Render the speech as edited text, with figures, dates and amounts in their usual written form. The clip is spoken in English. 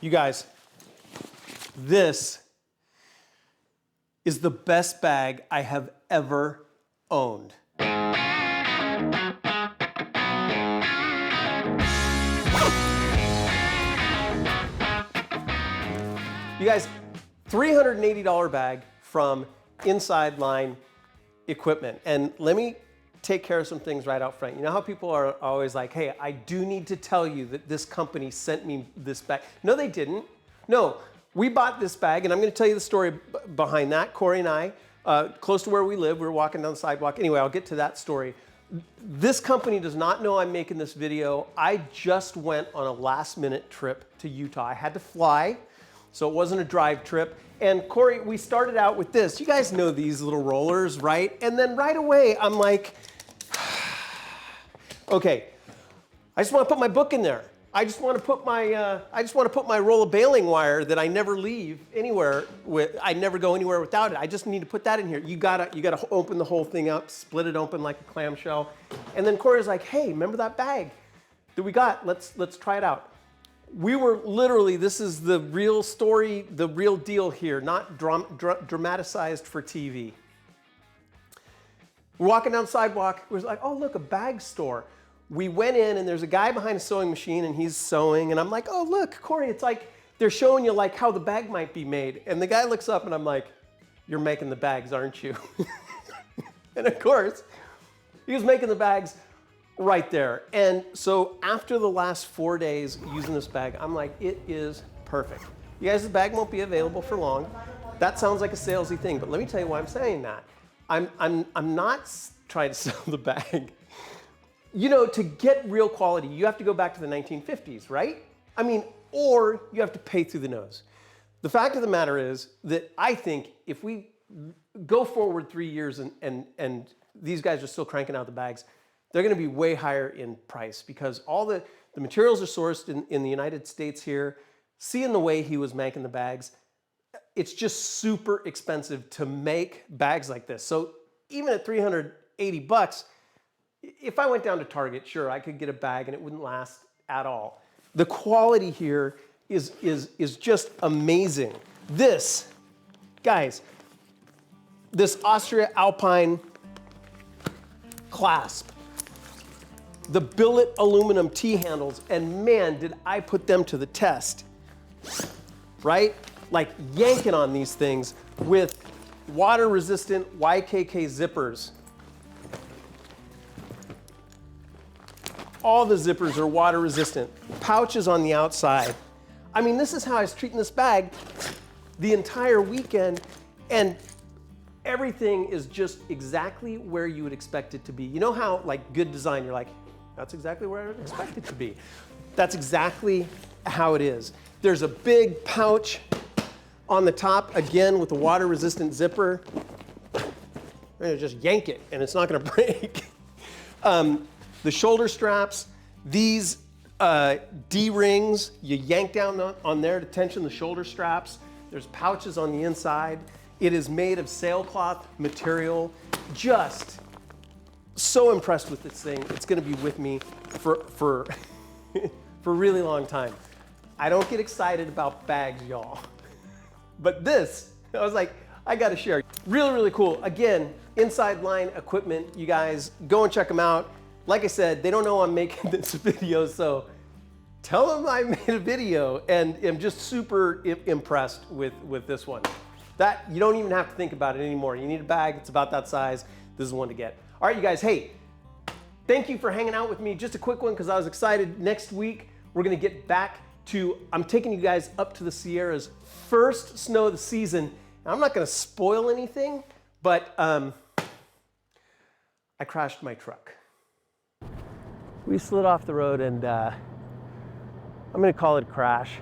You guys, this is the best bag I have ever owned. You guys, $380 bag from Inside Line Equipment. And let me take care of some things right out front. You know how people are always like, hey, I do need to tell you that this company sent me this bag. No, they didn't. No, we bought this bag, and I'm gonna tell you the story behind that. Corey and I, close to where we live, we were walking down the sidewalk. Anyway, I'll get to that story. This company does not know I'm making this video. I just went on a last-minute trip to Utah. I had to fly, so it wasn't a drive trip. And Corey, we started out with this. You guys know these little rollers, right? And then right away, I'm like, okay, I just want to put my book in there. I just want to put my roll of baling wire that I never leave anywhere with. I never go anywhere without it. I just need to put that in here. You gotta open the whole thing up, split it open like a clamshell. And then Corey's like, hey, remember that bag that we got? Let's try it out. We were literally, this is the real story, the real deal here, not dramatized for TV. We're walking down the sidewalk. We're like, oh, look, a bag store. We went in, and there's a guy behind a sewing machine, and he's sewing. And I'm like, oh, look, Corey, it's like they're showing you like how the bag might be made. And the guy looks up, and I'm like, you're making the bags, aren't you? And of course, he was making the bags right there. And so after the last 4 days using this bag, I'm like, it is perfect. You guys, the bag won't be available for long. That sounds like a salesy thing, but let me tell you why I'm saying that. I'm not trying to sell the bag. You know, to get real quality, you have to go back to the 1950s, right? I mean, or you have to pay through the nose. The fact of the matter is that I think if we go forward 3 years and these guys are still cranking out the bags, they're gonna be way higher in price because all the materials are sourced in the United States here. Seeing the way he was making the bags, it's just super expensive to make bags like this. So even at 380 bucks, if I went down to Target, sure, I could get a bag and it wouldn't last at all. The quality here is just amazing. This, guys, this Austria Alpine clasp, the billet aluminum T-handles, and man, did I put them to the test, right? Like yanking on these things with water-resistant YKK zippers. All the zippers are water-resistant. Pouches on the outside. I mean, this is how I was treating this bag the entire weekend, and everything is just exactly where you would expect it to be. You know how, like, good design, you're like, that's exactly where I would expect it to be. That's exactly how it is. There's a big pouch on the top, again, with a water-resistant zipper. I'm gonna just yank it, and it's not gonna break. The shoulder straps, these D-rings, you yank down on there to tension the shoulder straps. There's pouches on the inside. It is made of sailcloth material. Just so impressed with this thing. It's gonna be with me for for a really long time. I don't get excited about bags, y'all. But this, I was like, I gotta share. Really, really cool. Again, Inside Line Equipment, you guys, go and check them out. Like I said, they don't know I'm making this video, so tell them I made a video, and I'm just super impressed with this one. That, you don't even have to think about it anymore. You need a bag, it's about that size. This is one to get. All right, you guys, hey, thank you for hanging out with me. Just a quick one, because I was excited. Next week, we're gonna get back to, I'm taking you guys up to the Sierras, first snow of the season. Now, I'm not gonna spoil anything, but I crashed my truck. We slid off the road, and I'm gonna call it a crash.